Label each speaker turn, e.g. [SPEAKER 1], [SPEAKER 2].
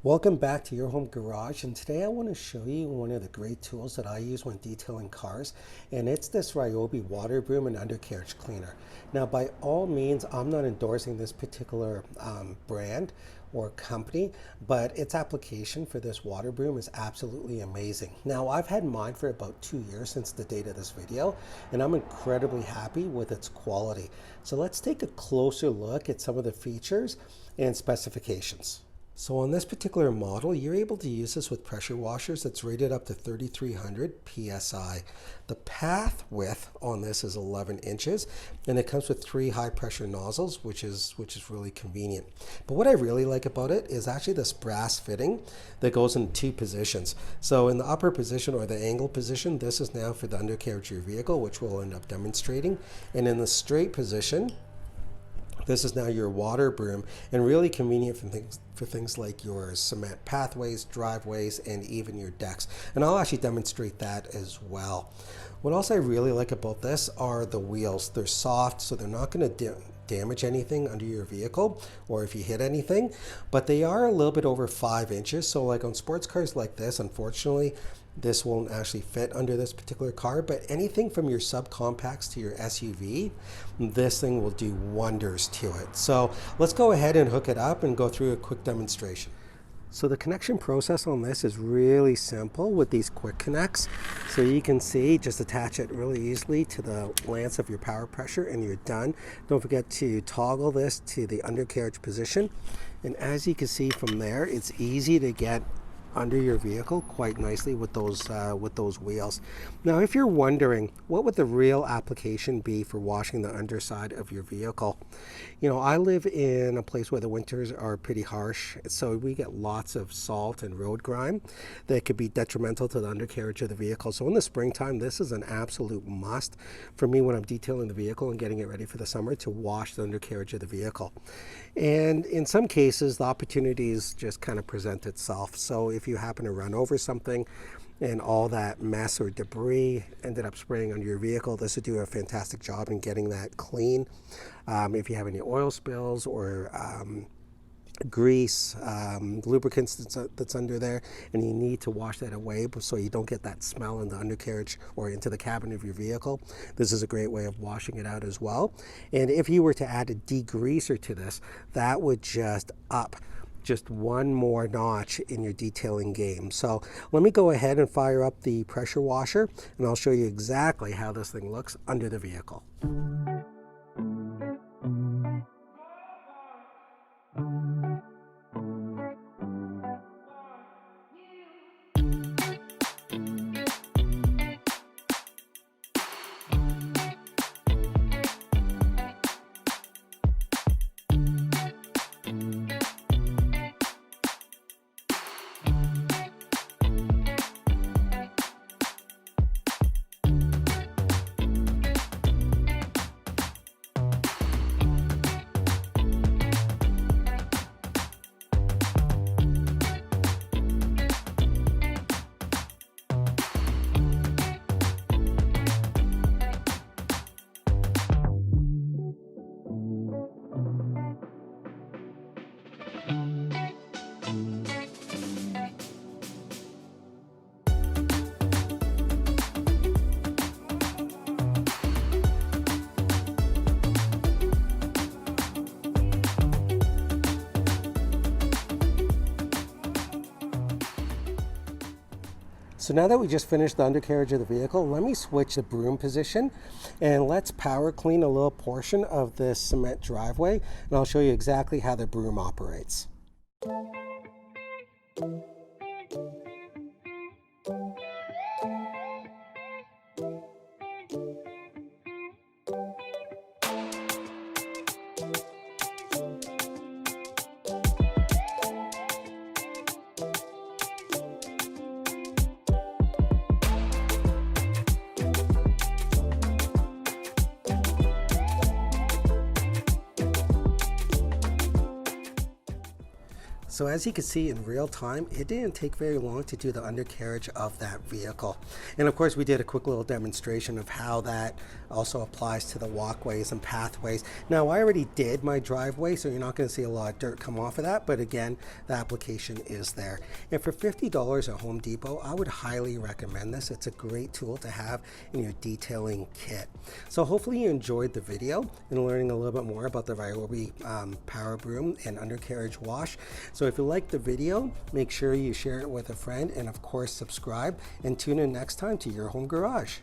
[SPEAKER 1] Welcome back to Your Home Garage, and today I want to show you one of the great tools that I use when detailing cars, and it's this Ryobi water broom and undercarriage cleaner. Now, by all means, I'm not endorsing this particular brand or company, but its application for this water broom is absolutely amazing. Now, I've had mine for about 2 years since the date of this video, and I'm incredibly happy with its quality. So let's take a closer look at some of the features and specifications. So on this particular model, you're able to use this with pressure washers that's rated up to 3,300 PSI. The path width on this is 11 inches, and it comes with 3 high pressure nozzles, which is really convenient. But what I really like about it is actually this brass fitting that goes in 2 positions. So in the upper position, or the angle position, this is now for the undercarriage of your vehicle, which we'll end up demonstrating. And in the straight position, this is now your water broom, and really convenient for things like your cement pathways, driveways, and even your decks. And I'll actually demonstrate that as well. What else I really like about this are the wheels. They're soft, so they're not going to damage anything under your vehicle or if you hit anything, but they are a little bit over 5 inches. So like on sports cars like this, unfortunately, this won't actually fit under this particular car, but anything from your subcompacts to your SUV, this thing will do wonders to it. So let's go ahead and hook it up and go through a quick demonstration. So the connection process on this is really simple with these quick connects. So you can see, just attach it really easily to the lance of your power pressure and you're done. Don't forget to toggle this to the undercarriage position. And as you can see from there, it's easy to get under your vehicle quite nicely with those wheels. Now, if you're wondering what would the real application be for washing the underside of your vehicle, you know, I live in a place where the winters are pretty harsh, so we get lots of salt and road grime that could be detrimental to the undercarriage of the vehicle. So in the springtime, this is an absolute must for me when I'm detailing the vehicle and getting it ready for the summer, to wash the undercarriage of the vehicle. And in some cases, the opportunities just kind of present itself. So if you happen to run over something and all that mess or debris ended up spraying on your vehicle, this would do a fantastic job in getting that clean. If you have any oil spills or grease, lubricants that's under there, and you need to wash that away so you don't get that smell in the undercarriage or into the cabin of your vehicle, this is a great way of washing it out as well. And if you were to add a degreaser to this, that would just up just one more notch in your detailing game. So let me go ahead and fire up the pressure washer, and I'll show you exactly how this thing looks under the vehicle. So now that we just finished the undercarriage of the vehicle, let me switch the broom position and let's power clean a little portion of this cement driveway, and I'll show you exactly how the broom operates. So as you can see in real time, it didn't take very long to do the undercarriage of that vehicle. And of course we did a quick little demonstration of how that also applies to the walkways and pathways. Now I already did my driveway, so you're not going to see a lot of dirt come off of that, but again, the application is there. And for $50 at Home Depot, I would highly recommend this. It's a great tool to have in your detailing kit. So hopefully you enjoyed the video and learning a little bit more about the Ryobi Power Broom and undercarriage wash. So if you liked the video, make sure you share it with a friend, and of course subscribe, and tune in next time to Your Home Garage.